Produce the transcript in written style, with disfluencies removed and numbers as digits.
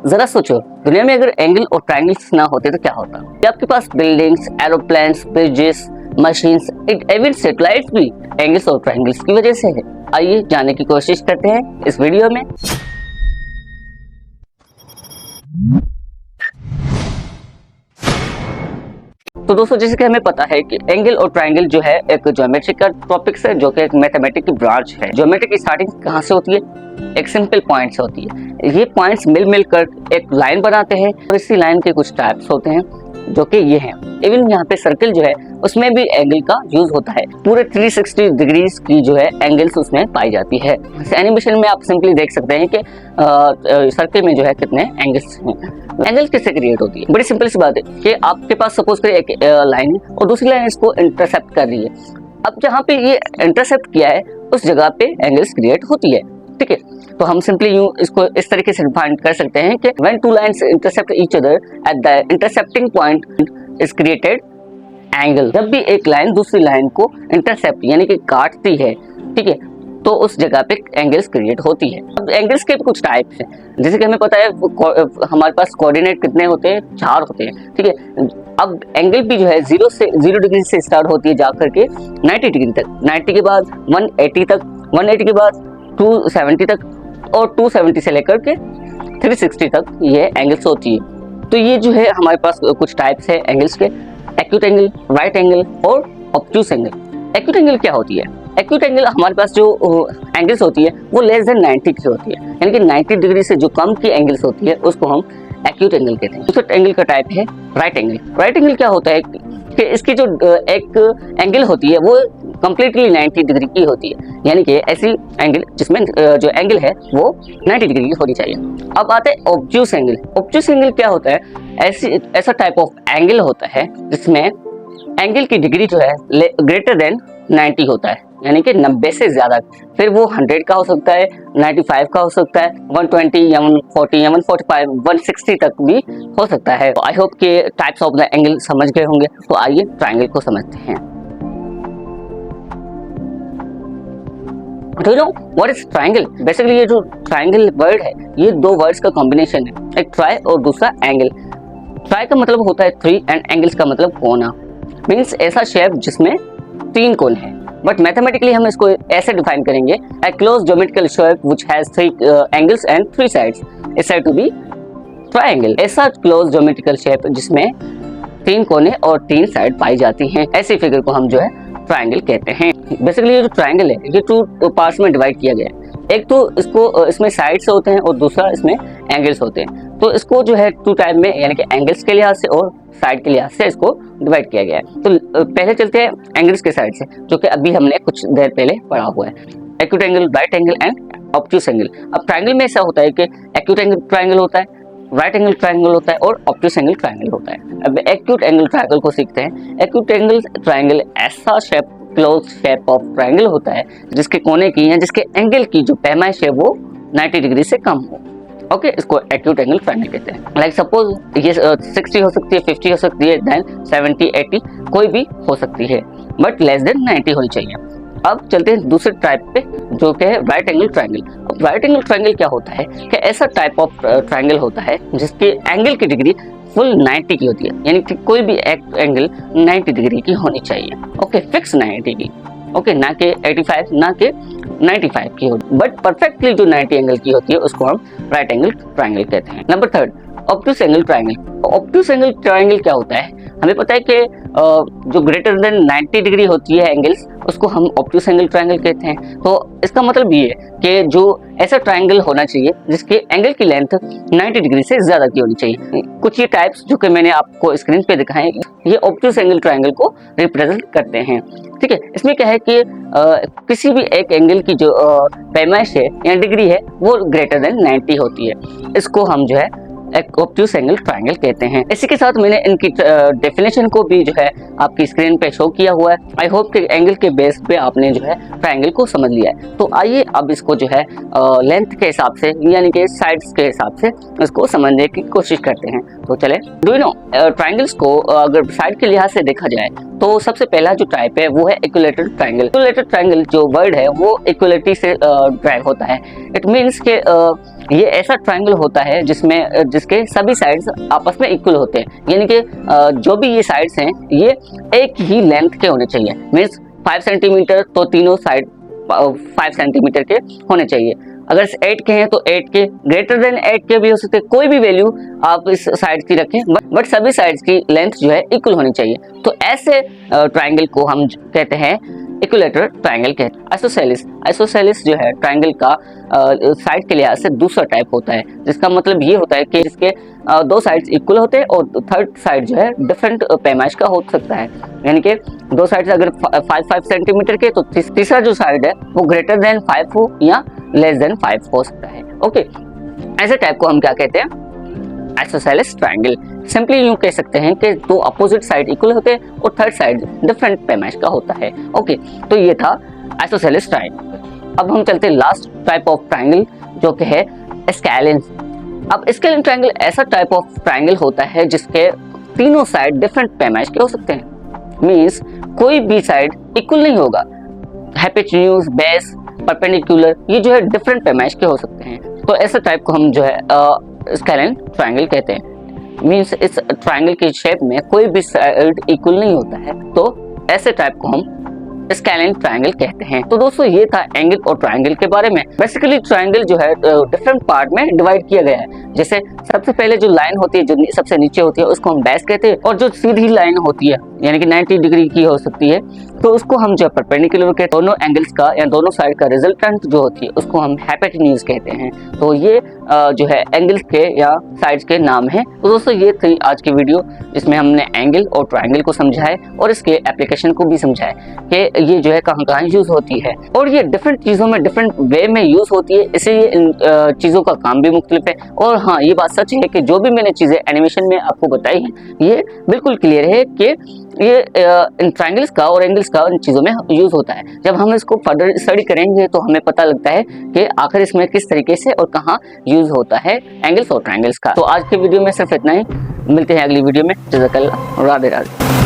जरा सोचो, दुनिया में अगर एंगल और ट्रायंगल्स ना होते तो क्या होता। ये आपके पास buildings, aeroplanes, bridges, machines, even satellites भी एंगल्स और ट्रायंगल्स की वजह से है। आइए जानने की कोशिश करते हैं इस वीडियो में। तो दोस्तों, जैसे कि हमें पता है कि एंगल और ट्रायंगल जो है एक ज्योमेट्री का टॉपिक्स है, जो कि एक मैथमेटिक्स की ब्रांच है। ज्योमेट्री की स्टार्टिंग कहाँ से होती है? एक सिंपल पॉइंट से होती है। ये पॉइंट्स मिल कर एक लाइन बनाते हैं और इसी लाइन के कुछ टाइप्स होते हैं जो कि ये हैं। इवन यहाँ पे सर्कल जो है उसमें भी एंगल का यूज होता है। पूरे 360 डिग्रीज की जो है एंगल्स उसमें पाई जाती है। एनिमेशन में आप सिंपली देख सकते हैं कि सर्कल में जो है कितने एंगल्स हैं। एंगल किससे क्रिएट होती है? बड़ी सिंपल सी बात है कि आपके पास सपोज करें एक लाइन है और दूसरी लाइन इसको इंटरसेप्ट कर रही है। अब जहाँ पे ये इंटरसेप्ट किया है उस जगह पे एंगल्स क्रिएट होती है। ठीक है, तो हम सिंपली यूं इसको इस तरीके से डिफाइन कर सकते हैं कि when two lines intercept each other at the intercepting point is created angle. जब भी एक लाइन दूसरी लाइन को इंटरसेप्ट यानी कि काटती है, ठीक है, तो उस जगह पे एंगल्स क्रिएट होती है। अब एंगल्स के कुछ टाइप्स हैं, जैसे कि हमें पता है हमारे पास कोऑर्डिनेट कितने होते हैं? 4 होते हैं। ठीक है, अब एंगल भी जो है 0 डिग्री से स्टार्ट होती है जाकर के 90 डिग्री तक, 90 के बाद 180 तक, 180 के बाद 270 तक और 270 से लेकर के 360 तक ये एंगल्स होती है। तो ये जो है हमारे पास कुछ टाइप्स है एंगल्स के: एक्यूट एंगल, राइट एंगल और ऑब्ट्यूस एंगल। एक्यूट एंगल क्या होती है? एक्यूट एंगल हमारे पास जो एंगल्स होती है वो लेस देन 90 की होती है, यानी कि 90 डिग्री से जो कम की एंगल्स होती है उसको हम एक्यूट एंगल कहते हैं। दूसरा एंगल का टाइप है राइट एंगल। राइट एंगल क्या होता है कि इसकी जो एक एंगल होती है वो कंप्लीटली 90 डिग्री की होती है, यानी कि ऐसी एंगल जिसमें जो एंगल है वो 90 डिग्री की होनी चाहिए। अब आते हैं ऑब्ट्यूस एंगल। ऑब्ट्यूस एंगल क्या होता है? ऐसा टाइप ऑफ एंगल होता है जिसमें एंगल की डिग्री जो है ग्रेटर देन 90 होता है, यानी कि 90 से ज्यादा। फिर वो 100 का हो सकता है, 95 का हो सकता है, 120 या 140 या 145, 160 तक भी हो सकता है। आई होप कि टाइप्स ऑफ द एंगल समझ गए होंगे। तो आइए ट्रायंगल को समझते हैं। Do you know what is triangle? Basically ये जो ट्रायंगल वर्ड है ये 2 वर्ड्स का कॉम्बिनेशन है, एक ट्राई और दूसरा एंगल। ट्राई का मतलब होता है 3 एंड एंगल्स का मतलब कोना, मीन्स ऐसा शेप जिसमें 3 कोण है। बट मैथमेटिकली हम इसको ऐसे डिफाइन करेंगे: a closed geometrical shape which has 3 angles and 3 sides is said to be triangle। ऐसा क्लोज ज्योमेट्रिकल शेप जिसमें 3 कोने और 3 साइड पाई जाती हैं, ऐसी फिगर को हम जो है ट्रायंगल कहते हैं। बेसिकली ये जो ट्रायंगल है ये 2 पार्ट्स में डिवाइड किया गया है। एक तो इसमें साइड्स होते हैं और दूसरा इसमें एंगल्स होते हैं। तो इसको जो है 2 टाइप में, यानी कि एंगल्स के लिहाज से और साइड के लिहाज से इसको डिवाइड किया गया है। तो पहले चलते हैं एंगल्स के साइड से, जो कि अभी हमने कुछ देर पहले पढ़ा हुआ है: acute angle, right angle and obtuse angle. अब ट्रायंगल में ऐसा होता है कि एक्यूट एंगल ट्रायंगल होता है, राइट एंगल ट्रायंगल होता है और ऑब्ट्यूस एंगल ट्रायंगल होता है। अब एक्यूट एंगल ट्रायंगल को सीखते हैं। एक्यूट एंगल ट्रायंगल ऐसा shape, close shape of triangle होता है जिसके कोने की या जिसके एंगल की जो पैमाइश है वो 90 डिग्री से कम हो। ओके, इसको एक्यूट एंगल ट्रायंगल कहते हैं। लाइक सपोज ये 60 हो सकती है, 50 हो सकती है, देन 70, 80 कोई भी हो सकती है, बट लेस देन 90 होनी चाहिए। अब चलते हैं दूसरे टाइप पे, जो कि है right angle triangle. Right angle triangle क्या होता है कि ऐसा टाइप ऑफ ट्रायंगल होता है जिसके एंगल की डिग्री फुल 90 की होती है, यानी कि कोई भी एक एंगल 90 डिग्री की होनी चाहिए। ओके, फिक्स 90 की। ओके, ना कि 85, ना कि 95 की होती, बट परफेक्टली जो 90 एंगल की होती है उसको हम राइट एंगल ट्रायंगल कहते हैं। Number 3, obtuse angle triangle. Obtuse angle triangle क्या होता है? हमें पता है कि जो ग्रेटर देन 90 डिग्री होती है एंगल्स, उसको हम ऑब्ट्यूस एंगल ट्रायंगल कहते हैं। तो इसका मतलब ये है कि जो ऐसा ट्रायंगल होना चाहिए जिसके एंगल की लेंथ 90 डिग्री से ज्यादा की होनी चाहिए। कुछ ये टाइप्स जो कि मैंने आपको स्क्रीन पे दिखाए, ये ऑब्ट्यूस एंगल ट्रायंगल को रिप्रेजेंट करते हैं। ठीक है, इसमें क्या है कि किसी भी एक एंगल की जो पैमाइश है या डिग्री है वो ग्रेटर देन 90 होती है, इसको हम जो है एक ऑब्ट्यूस एंगल ट्रायंगल कहते हैं। इसी के साथ मैंने इनकी डेफिनेशन को भी जो है आपकी स्क्रीन पे शो किया हुआ है। आई होप कि एंगल के बेस पे आपने जो है ट्रायंगल को समझ लिया है। तो आइए अब इसको जो है लेंथ के हिसाब से, यानी कि साइड्स के हिसाब से इसको समझने की कोशिश करते हैं। तो चले, डू यू नो ट्रायंगल्स को अगर साइड के लिहाज से देखा जाए तो सबसे पहला जो टाइप है वो है इक्विलेटरल ट्रायंगल। इक्विलेटरल ट्रायंगल जो वर्ड है वो इक्वलिटी से ड्राइव होता है। इट मीन्स के ये ऐसा ट्रायंगल होता है जिसके सभी साइड्स आपस में इक्वल होते हैं, यानी कि जो भी ये साइड्स हैं ये एक ही लेंथ के होने चाहिए। मीन्स 5 सेंटीमीटर तो तीनों साइड 5 सेंटीमीटर के होने चाहिए। अगर 8 के हैं तो 8 के, ग्रेटर देन 8 के भी हो सकते हैं, कोई भी वैल्यू आप इस साइड की रखें, बट सभी साइड्स की लेंथ जो है इक्वल होनी चाहिए। तो ऐसे ट्रायंगल को हम कहते हैं इक्विलेटरल ट्रायंगल कहते हैं। आइसोसेलेस जो है ट्रायंगल का साइड के लिहाज से दूसरा टाइप होता है, जिसका मतलब ये होता है कि जिसके दो साइड्स इक्वल होते हैं और थर्ड साइड जो है डिफरेंट पैमाइश का हो सकता है। यानी कि दो साइड्स अगर 5 सेंटीमीटर के, तो तीसरा जो साइड है वो ग्रेटर देन 5 हो या लेस देन 5 हो सकता है। ओके, ऐसे टाइप को हम क्या कहते हैं? Isosceles triangle. सिंपली यूं कह सकते हैं कि दो अपोजिट साइड इक्वल होते हैं और थर्ड साइड डिफरेंट पैमाइश का होता है। ओके, तो ये था आइसोसेलेस ट्रायंगल। अब हम चलते हैं लास्ट टाइप ऑफ ट्रायंगल जो कि है स्केलिन। अब स्केलिन ट्रायंगल ऐसा टाइप ऑफ ट्रायंगल होता है जिसके तीनों साइड डिफरेंट पैमाइश के हो सकते हैं। मींस कोई भी साइड इक्वल नहीं होगा। हाइपोटेन्यूज, बेस, परपेंडिकुलर, ये जो है डिफरेंट पैमाइश के हो सकते हैं। तो ऐसा टाइप को हम जो है स्केलिन ट्रायंगल कहते हैं। मींस इस ट्रायंगल के शेप में कोई भी साइड इक्वल नहीं होता है, तो ऐसे टाइप को हम स्केलिन ट्रायंगल कहते हैं। तो दोस्तों ये था एंगल और ट्रायंगल के बारे में। बेसिकली ट्रायंगल जो है डिफरेंट पार्ट में डिवाइड किया गया है। जैसे सबसे पहले जो लाइन होती है जो सबसे नीचे होती है उसको हम बेस कहते हैं, और जो सीधी लाइन होती है यानी कि 90 डिग्री की हो सकती है तो उसको हम जो परपेंडिकुलर के दोनों एंगल्स का या दोनों साइड का रिजल्टेंट जो होती है उसको हम हाइपोटेन्यूज कहते हैं। तो ये जो है एंगल्स के या साइड्स के नाम है। तो दोस्तों ये थी आज की वीडियो जिसमें हमने एंगल और ट्रायंगल को समझा है और इसके एप्लीकेशन को भी समझा है कि ये जो है कहाँ कहाँ यूज होती है, और ये डिफरेंट चीजों में डिफरेंट वे में यूज होती है, इसलिए इन चीजों का काम भी मुख्तलिफ है। और हाँ, ये बात सच है कि जो भी मैंने चीजें एनिमेशन में आपको बताई हैं ये बिल्कुल क्लियर है कि ये इन ट्रायंगल्स का और एंगल्स का इन चीज़ों में यूज होता है। जब हम इसको फर्दर स्टडी करेंगे तो हमें पता लगता है कि आखिर इसमें किस तरीके से और कहाँ यूज होता है एंगल्स और ट्रायंगल्स का। तो आज के वीडियो में सिर्फ इतना ही, मिलते हैं अगली वीडियो में। जज़ाकल्लाह, राधे राधे।